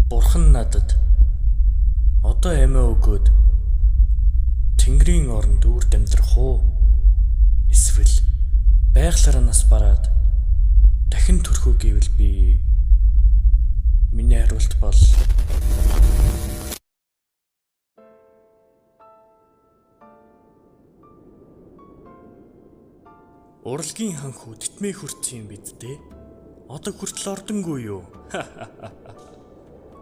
Бурхан надад одоо амиа өгөөд Тэнгэрийн оронд үрд амьдрах уу? Эсвэл байгалаараа нас бараад дахин төрөх үү гэвэл би миний хариулт бол урлагийн хан хүү тэтмээ хүрсэн юм биз дээ. Одоо хүртэл ордонгүй юу?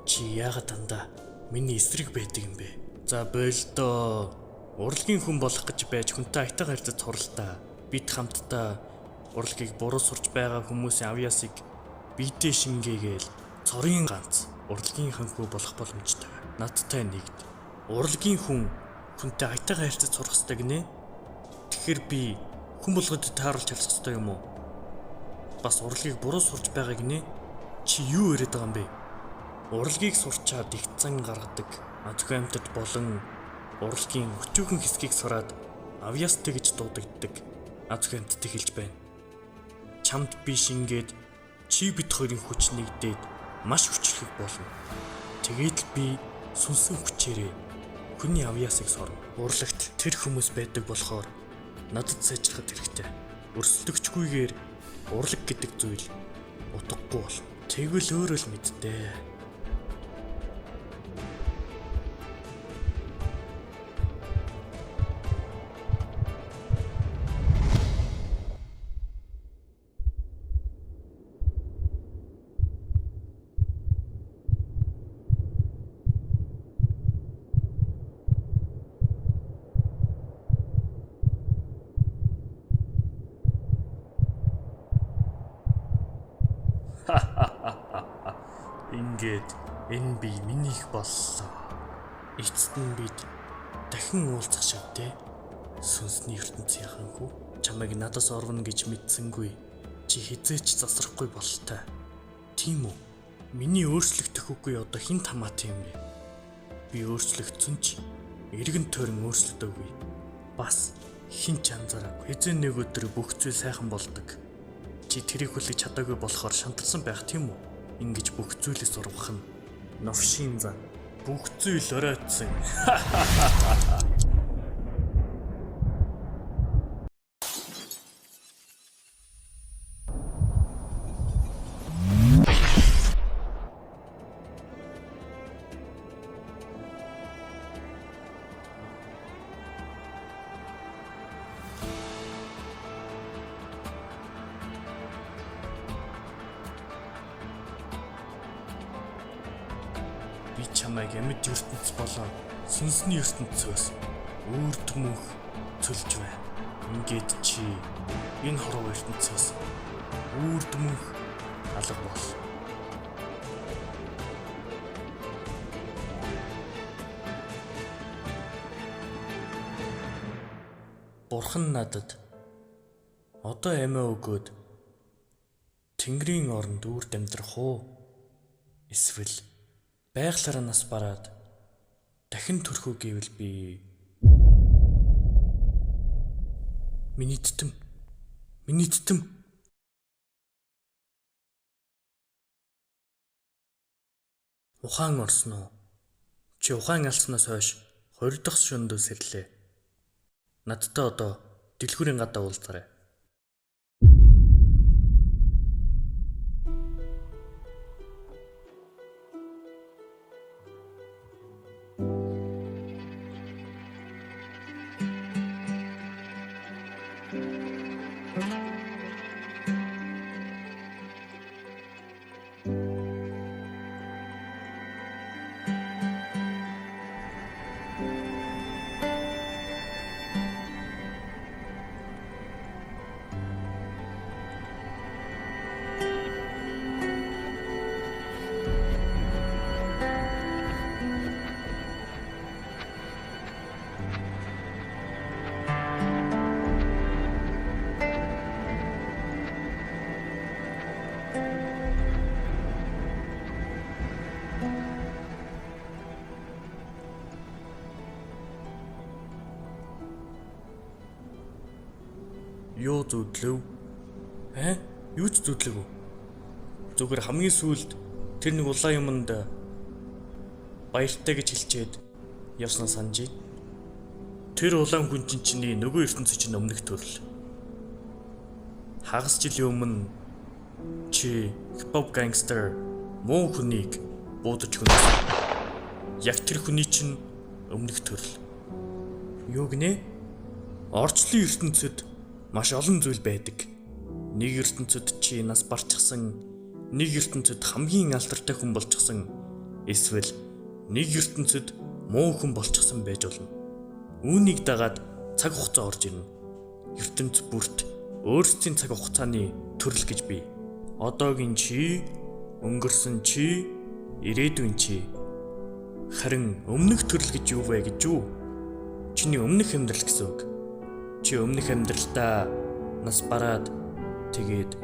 Чи яагаад дандаа миний эсрэг байдаг юм бэ? За болдоо. Урлагийн хүн болох гэж байж хүнтэй аятайгаар харьцаж суралтай. Бид хамтдаа урлагийг буруу сурч байгаа хүмүүсийн авьяасыг бидээ шингээгээл цорын ганц урлагийн хан хүү болох боломжтой. Надтай нэгд. Урлагийн хүн хүнтэй аятайгаар харьцаж сурах ёстой гинэ. Тэгэхээр би хүн болгоод тааруулж хэлэх ёстой юм уу? Бас урлагийг буруу сурч байгаа гинэ. Чи юу яриад байгаа юм бэ? Урлагийг сурчаад их зан гаргадаг азгүй амьтад болон урлагийн өчүүхэн хэсгийг сураад авьяастай гэж дуудагддаг азгүй амьтад хэлж байна. Чамд би шингээд чи бид хоёрын хүч нэгдээд маш хүчрэх болно. Тэгээд л би сүнсэн хүчээрээ хүний авьяасыг сорно. Урлагт тэр хүмүүс байдаг болохоор надад сайжрахад хэрэгтэй. Өрсөлдөгчгүйгээр урлаг гэдэг зүйл утгагүй бол тэгвэл өөрөө л мэдтээ. Ингээд энэ би минийх боллоо. Эцэст нь бид дахин уулзах шавьтэй. Сүнсний ертөнцийн ханхүү чамайг надаас орвно гэж мэдсэнгүй. Чи хизээч засрахгүй бололтой. Тийм үү? Миний өөрчлөгдөх үгүй одоо хэн хамаатай юм бэ? Би өөрчлөгдсөн ч эргэн тойрон өөрчлөгдөөгүй. Бас хэн ч анзаараагүй. Хизээ нэг өдөр бүх зүйл сайхан болдог. Чи тэрийг хүлээж чадаагүй болохоор шантарсан байх тийм үү? Ингэж бүх зүйлээс урвах нь новшин зан. Бүх зүйл оройтсон. Би чамайг амьд ертөнц болон сүнсний ертөнцөөс өөр төмөнх цөлж байна. Ингээд чи энэ хорвоо ертөнцөөс өөр төмөнх алга бол. Бурхан надад одоо амиа өгөөд Тэнгэрийн оронд үрд амьдрах уу? Эсвэл байгалаараа нас бараад дахин төрөх үү гэвэл би миний тэтэм ухаан орсон уу? Чи ухаан алснаас хойш 2 дахь шөнөдөө сэрлээ. Надтай одоо дэлгүүрийн гадаа уулзаарай. Юу зүдлэв? Юу ч зүдлэв үү? Зүгээр хамгийн сүүлд тэр нэг улаан юмд баяртай гэж хэлчихэд явснаа санаж байна. Тэр улаан хүн чиний нөгөө ертөнцийн чинь өмнөх төрөл. Хагас жилийн өмнө чи хипхоп гангстер муу хүнийг буудаж хөнөөсөн. Яг тэр хүний чинь өмнөх төрөл. Юу гинэ? Орчлон ертөнцид маш олон зүйл байдаг. Нэг ертөнцид чи нас барчихсан, нэг ертөнцид хамгийн алдартай хүн болчихсон, эсвэл нэг ертөнцид муу хүн болчихсон байж болно. Үүнийг дагаад цаг хугацаа орж ирнэ. ертөнц бүрт өөрсдийн цаг хугацааны төрөл гэж бий. Одоогийн чи, өнгөрсөн чи, ирээдүйн чи. Харин өмнөх төрөл гэж юу вэ гэж юу? Чиний өмнөх амьдрал гэсэн үг. Чи өмнөх амьдралдаа нас бараад тэгээд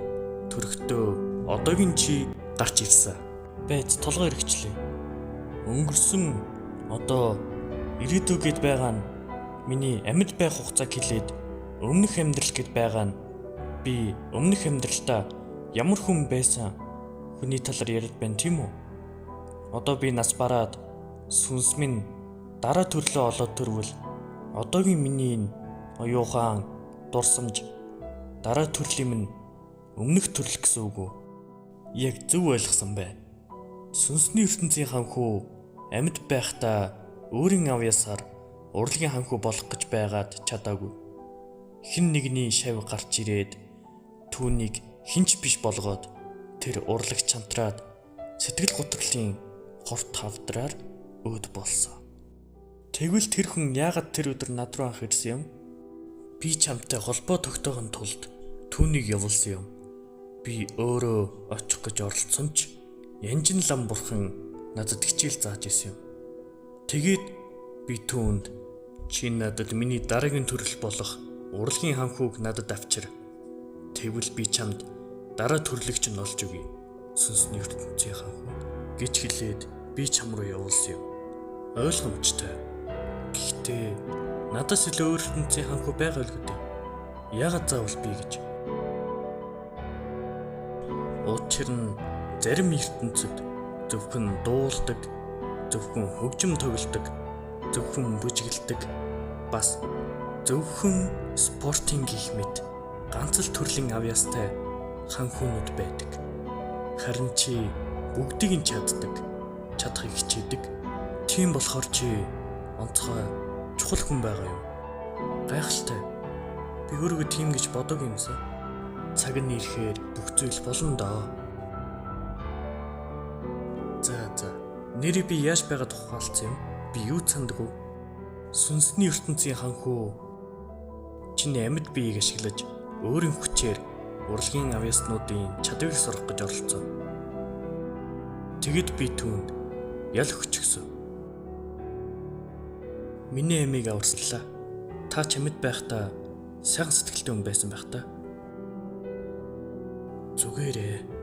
төрөхдөө одоогийн чи гарч ирсэн. Байц толгой хэрэгчлээ. Өнгөрсөн одоо ирээдүй гэд байгаа нь миний амьд байх хугацааг хэлээд өмнөх амьдрал гэд байгаа нь би өмнөх амьдралдаа ямар хүн байсан хүний талаар яриад байна тийм үү? Одоо би нас бараад сүнс минь дараа төрлөө олоод төрвөл одоогийн миний энэ оюухан дурсамж дараа төрлийн минь өмнөх төрөл гэсэн үг үү? Яг зөв ойлгосон бай. Сүнсний ертөнцийн ханхуу амьд байхдаа өөрийн авьяасаар урлагийн ханхуу болох гэж байгаад чадаагүй. Хэн нэгний шавь гарч ирээд түүнийг хинч биш болгоод тэр урлагч чантраад сэтгэл готрлын хорт хавдраар өөд болсон. Тэгвэл тэр хүн яагаад тэр өдөр над руу анх ирсэн юм? Би чамтай холбоо тогтоохын тулд түүнийг явуулсан юм. Би өөрөө очих гэж оролцсон ч янжин лам бурхан надад хичээл зааж исэн юм. Тэгээд би түүнд чи надад миний дараагийн төрөл болох урлагийн ханхууг надад авчир. Тэгвэл би чамд дараа төрлөгч нь олж өгье. Сүнсний ертөнцийн ханхуу гэж хэлээд би чам руу явуулсан юм. Ойлгомжтой. Гэхдээ надаас илүү өөр ертөнцийн ханхуу байгаа л гэдэг. Яагаад заавал би гэж? Учир нь зарим ертөнцид зөвхөн дуулдаг, зөвхөн хөгжим тоглодог, зөвхөн бүжиглдэг, бас зөвхөн спортын гих мэт ганц л төрлийн авьяастай ханхуунууд байдаг. Харин чи бүгдийг нь чаддаг, чадахыг хичээдэг. Тийм болохоор чи онцгой чухал хүн байгаа юм. Гайхалтай. Би өөрийгөө тийм гэж бодоогүй юмсан. Цаг нь ирэхээр бүх зүйл болно доо. За. Нэрээ би яаж байгаад ухаалцсан юм? Би юу цандаггүй? Сүнсний ертөнцийн ханхуу чиний амьд биеийг ашиглаж өөрийн хүчээр урлагийн авьяаснуудын чадварыг сурах гэж оролцсон. Тэгэд би түүнд ял өгч гисэн. Миний эмийг аварслаа. Та чамд байхдаа сайхан сэтгэлтэй хүн байсан байх та. Зүгээрээ